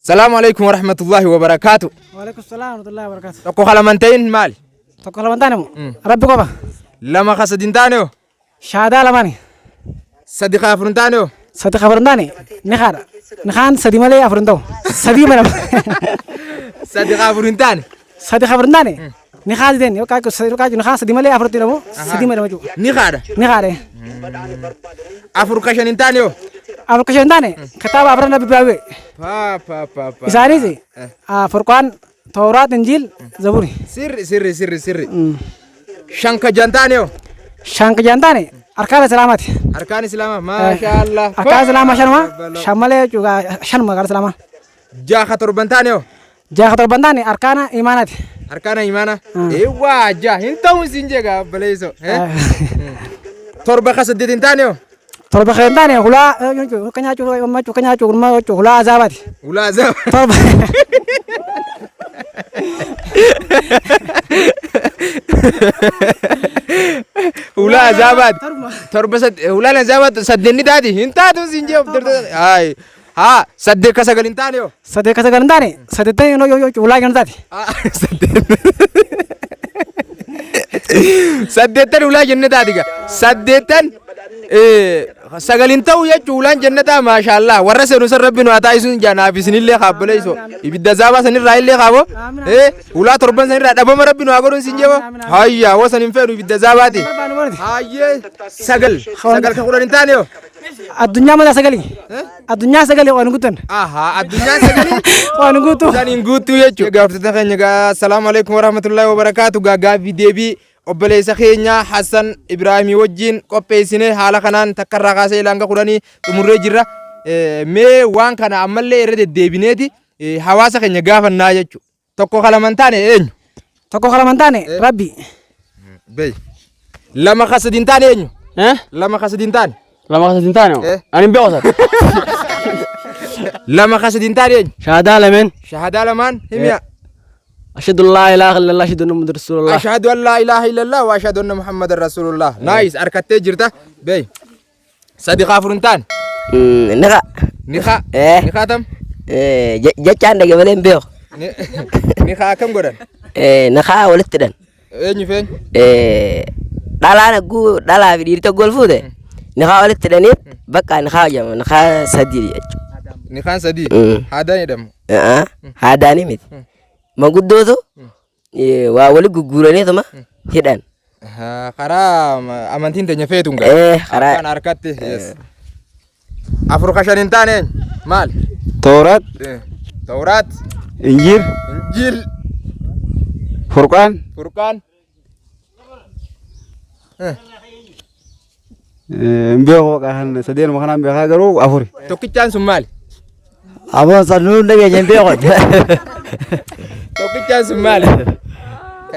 السلام عليكم ورحمة الله وبركاته. وعليكم السلام ورحمة الله وبركاته. تكو خلمنتين مال. تقول لمن تاني ربي كوبا. لما خسدين تانيو. شهادة لماني. صديق أفرن تانيو. صديق أفرن تاني. نخان صديق مالي أفرن تو. صديق ماله. صديق أفرن تاني. صديق أفرن تاني. نخان دين يو كايكو نخان صديق مالي أفرن تيرمو. صديق ماله مجو. نخارة. أفرن كشان تانيو. أفرن كشان تاني. كتاب أفرن نبي بلاوي. با. إساني زي. فرقان توراة إنجيل زبوري. سر. شنك جانتانيو. شانك جانتاني أركان سلامات أركان سلامة ما شاء الله أركان سلامة شنو شمالة juga شنو أركان سلامة جا خطر بنتانيو جا خطر بنتاني أركان إيمانات أركان إيمانا إيوا جا هنتاون سينجا بليزو تربة خسد دينتانيو تربة خدنتاني هلا كنيا جو هلا عذابات ولا عذاب تربة ولا عذابات تربة سد ولا عذابات سدني دادي هنتادو سينجا هاي ها سد كسغلين تانيو سد كسغلين تاني سد تاني يو ولا جنتاتي سدتن ولا جنتاتي سدتن سغلين تو يا چولان جنتا ما شاء الله ورسه نصر ربنا اتايسون جانا بسن الله قبليسو يبدا زابا سن رايل قابو ولا تربن سن دبم ربنا اغورن سنجو هيا وسن فيرو يبدا زاباتي هاي سغل كقولن تانيو الدنيا ما سغلي الدنيا سغلي وانغوتن الدنيا سغلي وانغوتو وانغوتو يچو غافتة خنيغا السلام عليكم ورحمه الله وبركاته غا فيديو obboleessa keenya Hassan Ibrahimii wajjin qopheessine haala kanaan takkarraa kaasee ilanga kudhanii xumurree jirra. Mee waan kana ammallee irra deddeebineeti hawaasa keenya gaafannaa jechuudha. Tokko kalaman taane eenyu? Tokko kalaman taane Rabbi. Bey. Lama kasadin taane eenyu? Lama kasadin taane? Lama kasadin taane? Ani beeku sana. Lama kasadin taane eenyu? Shahadaa lameen. Shahadaa lamaan himiya. أشهد أن لا إله إلا الله أشهد أن محمد رسول الله أشهد أن لا إله إلا الله وأشهد أن محمد رسول الله نايس أركت جرتا بي صديق فرنتان نخا تم جتان دقي بلين بيو نخا كم قرن نخا ولدت دن أين فين دالا نقول دالا في ديرتو قول فوده نخا ولدت دن بقى نخا جم نخا سديري نخا سدير هذا ندم هذا نمت Manguddoto waa wali guguranii tuma hidhan. Karaa amantiin teenya feetuun karaa kan harkatti yes. Afur kashanin taane maal? Tawraat Injiil Furqaan beeku kan sadeen makanan beekaa garuu afuri tokkichaan sun maali? Abon sanuun dhageeyyan beeku tokkichaan sun maali?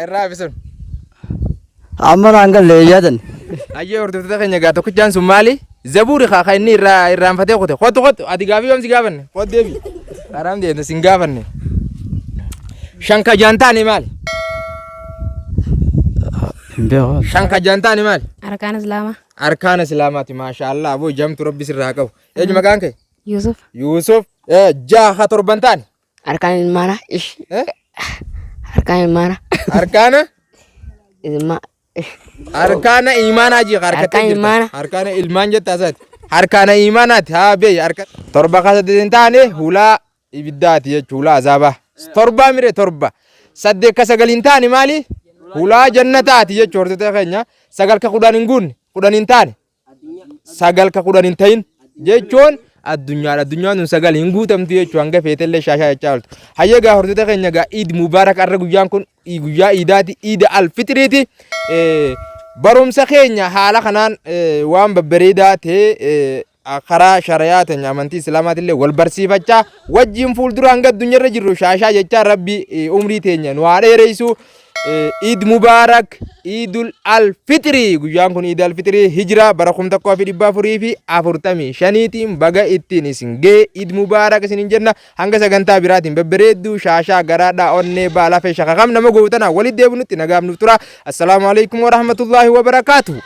Irraa bisun Amma angal leeyatan ayyee hordoftoota keenya gaa tokkichaan sun maali? Zabuuri kaa inni irraanfatee qote qotu ati gaafii yoom si gaafanne qot deebi karaam deemte sin gaafanne shanka jaantaani maali? Shanka jaantaani maali? Arkaan Islaamaati maashaallah aboo jamtu rabbi sirraa qabu eenyu maqaan kee? Yusuf jaaha torban taani? Arkaan ilmaana Arkaan ilmaana Arkaana imaanaa jii harkattee jirta Arkaana ilmaan jetta asaati Arkaana imaanaati haa beey torba kasaddeetin taane hulaa ibiddaati jechuu hulaa azaabaa torba mire torba saddeet ka sagalin taane maali hulaa jannataati jechuu hordoftoota keenya sagal ka kudhan hin guunne kudhan hin taane sagal ka kudhan hin ta'in jechuun addunyaan nun sagal hin guutamtu jechuu hanga feetellee shaashaa jechaa ooltu hayyeegaa hordoftoota keenya gaa iid mubaarak arra guyyaan kun guyyaa iidaati iida alfitiriiti barumsa keenya haala kanaan waan babbareedaa ta'e karaa shari'aa teenya amantii islaamaatillee wal barsiifachaa wajjin fuuldura hanga addunyaarra jirru shaashaa jechaa rabbi umrii teenya nu haa dheereysu Eid Mubarak Eidul Al-Fitri guyyaan kun Eid Al-Fitri hijra bara 1445 baga ittiin isin gee Eid Mubarak isin jenna hanga sagantaa biraatiin babbareeddu shaashaa garaadhaa onnee baala fe shaqaqam nama gootana walitti deebinutti nagaaf nuuf tura assalamu alaykum wa rahmatullahi wa barakatuh